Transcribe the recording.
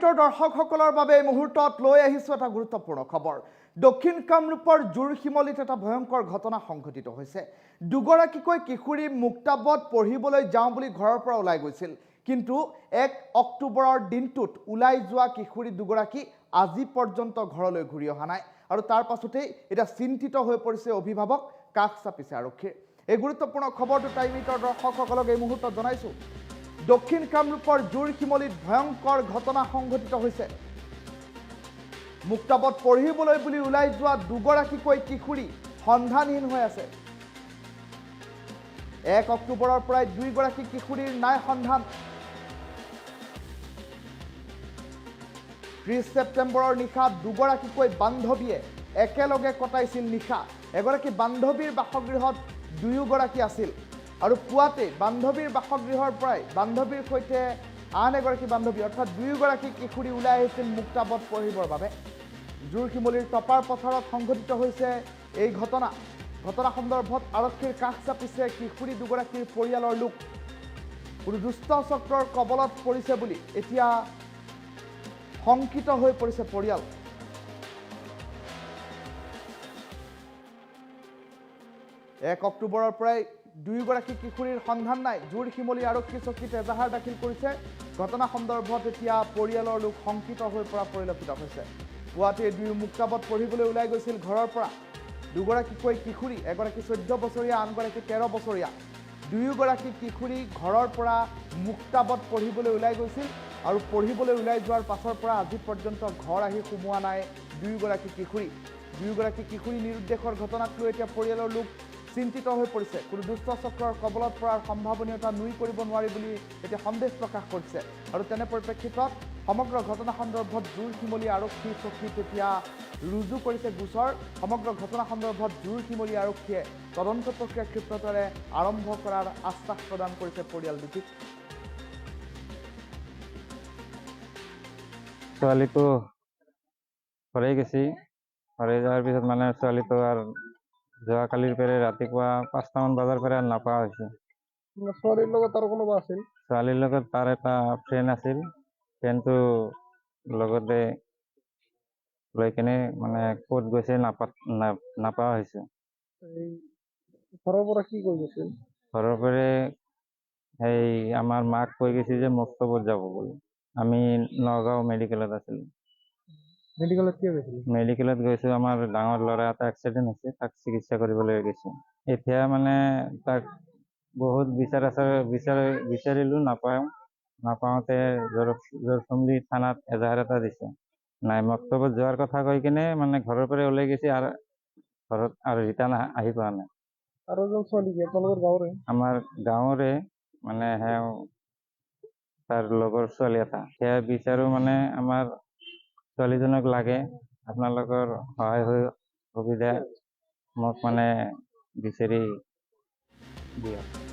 টাইমিটৰ দৰ্শকসকলৰ বাবে এই মুহূৰ্তত লৈ আহিছো এটা গুৰুত্বপূৰ্ণ খবৰ। দক্ষিণ কামৰূপৰ জুৰশিমলীত এটা ভয়ংকৰ ঘটনা সংঘটিত হৈছে। দুগৰাকীকৈ কিশোৰী মুক্তাবত পঢ়িবলৈ যাওঁ বুলি ঘৰৰ পৰা ওলাই গৈছিল, কিন্তু 1 অক্টোবৰৰ দিনটোত ওলাই যোৱা কিশোৰী দুগৰাকী আজি পৰ্যন্ত ঘৰলৈ ঘূৰি অহা নাই। আৰু তাৰ পাছতেই এটা চিন্তিত হৈ পৰিছে অভিভাৱক, কাষ চাপিছে আৰক্ষীৰ। এই গুৰুত্বপূৰ্ণ খবৰটো টাইমিটৰ দৰ্শকসকলক এই মুহূৰ্তত জনাইছো। দক্ষিণ কামৰূপৰ জুৰশিমলীত ভয়ংকৰ ঘটনা সংঘটিত হৈছে। মুক্তাবত পঢ়িবলৈ বুলি ওলাই যোৱা দুগৰাকীকৈ কিশোৰী সন্ধানহীন হৈ আছে। 1 অক্টোবৰৰ পৰাই 2 গৰাকী কিশোৰীৰ নাই সন্ধান। 30 ছেপ্টেম্বৰৰ নিশা দুগৰাকীকৈ বান্ধৱীয়ে একেলগে কটাইছিল নিশা। এগৰাকী বান্ধৱীৰ বাসগৃহত 2 গৰাকী আছিল আৰু পুৱাতে বান্ধৱীৰ বাসগৃহৰ পৰাই বান্ধৱীৰ সৈতে আন এগৰাকী বান্ধৱী অৰ্থাৎ 2 গৰাকী কিশোৰী ওলাই আহিছিল মুক্তাবত পঢ়িবৰ বাবে। জুৰশিমলীৰ টপাৰ পথাৰত সংঘটিত হৈছে এই ঘটনা সন্দৰ্ভত আৰক্ষীৰ কাষ চাপিছে কিশোৰী দুগৰাকীৰ পৰিয়ালৰ লোক। কোনো দুষ্ট চক্ৰৰ কবলত পৰিছে বুলি এতিয়া শংকিত হৈ পৰিছে পৰিয়াল। 1 অক্টোবৰৰ পৰাই 2 গৰাকী কিশোৰীৰ সন্ধান নাই। জুৰশিমলী আৰক্ষী চকীত এজাহাৰ দাখিল কৰিছে। ঘটনা সন্দৰ্ভত এতিয়া পৰিয়ালৰ লোক শংকিত হৈ পৰা পৰিলক্ষিত হৈছে। পুৱাতে 2 মুক্তাবত পঢ়িবলৈ ওলাই গৈছিল ঘৰৰ পৰা। 2 গৰাকীকৈ কিশোৰী, এগৰাকী 14 বছৰীয়া, আনগৰাকী 13 বছৰীয়া। 2 গৰাকী কিশোৰী ঘৰৰ পৰা মুক্তাবত পঢ়িবলৈ ওলাই গৈছিল আৰু পঢ়িবলৈ ওলাই যোৱাৰ পাছৰ পৰা আজি পৰ্যন্ত ঘৰ আহি সোমোৱা নাই 2 গৰাকী কিশোৰী। 2 গৰাকী কিশোৰী নিৰুদ্দেশৰ ঘটনাক লৈ এতিয়া পৰিয়ালৰ লোক চিন্তিত হৈ পৰিছে। কোনো দুষ্ট চক্ৰৰ কবলত পৰাৰ সম্ভাৱনীয়তা নুই কৰিব নোৱাৰি বুলি এতিয়া সন্দেহ প্ৰকাশ কৰিছে। আৰু তেনে পৰিপ্ৰেক্ষিতত সমগ্ৰ ঘটনা সন্দৰ্ভত জুৰশিমলী আৰক্ষী চকীত এতিয়া ৰুজু কৰিছে গোচৰ। সমগ্ৰ ঘটনা সন্দৰ্ভত জুৰশিমলী আৰক্ষীয়ে তদন্ত প্ৰক্ৰিয়া ক্ষিপ্ৰতাৰে আৰম্ভ কৰাৰ আশ্বাস প্ৰদান কৰিছে পৰিয়াল দুটিক। ছোৱালীটো ঘৰে গেছি, ঘৰে যোৱাৰ পিছত মানে ছোৱালীটো আৰু যোৱাকালিৰ পৰা ৰাতিপুৱা 5টামান বজাৰ পৰা নাপা হৈছে। ছোৱালীৰ লগত আৰু কোনোবা আছিল? ছোৱালীৰ লগত তাৰ এটা ফ্ৰেণ্ড আছিল। ফ্ৰেণ্ডটো লগতে লৈ কেনে মানে ক'ত গৈছে নাপা হৈছে। ঘৰৰ পৰা কি কৈ গৈছিল? ঘৰৰ পৰা সেই আমাৰ মাক কৈ গৈছে যে মুক্তাবত যাব বুলি। আমি নগাঁও মেডিকেলত আছিলোঁ। মেডিকেলত কিয় গৈছিল? মেডিকেলত গৈছোঁ, আমাৰ ডাঙৰ ল'ৰা এটা এক্সিডেণ্ট হৈছে, তাক চিকিৎসা কৰিবলৈ গৈছোঁ। এতিয়া মানে তাক বহুত বিচাৰিলোঁ, নাপাওঁতে জৰচুমলি থানাত এজাহাৰ এটা দিছে। নাই, মুক্তাবত যোৱাৰ কথা কৈ কিনে মানে ঘৰৰ পৰা ওলাই গৈছে আৰু ঘৰত আৰু ৰিটাৰ্ণ আহি পোৱা নাই। আৰু এজন ছোৱালী কি আপোনালোকৰ গাঁৱৰে? আমাৰ গাঁৱৰে, মানে তাৰ লগৰ ছোৱালী এটা। সেয়া বিচাৰোঁ মানে আমাৰ ছোৱালীজনক লাগে, আপোনালোকৰ সহায় সুবিধা মোক মানে বিচাৰি দিয়ক।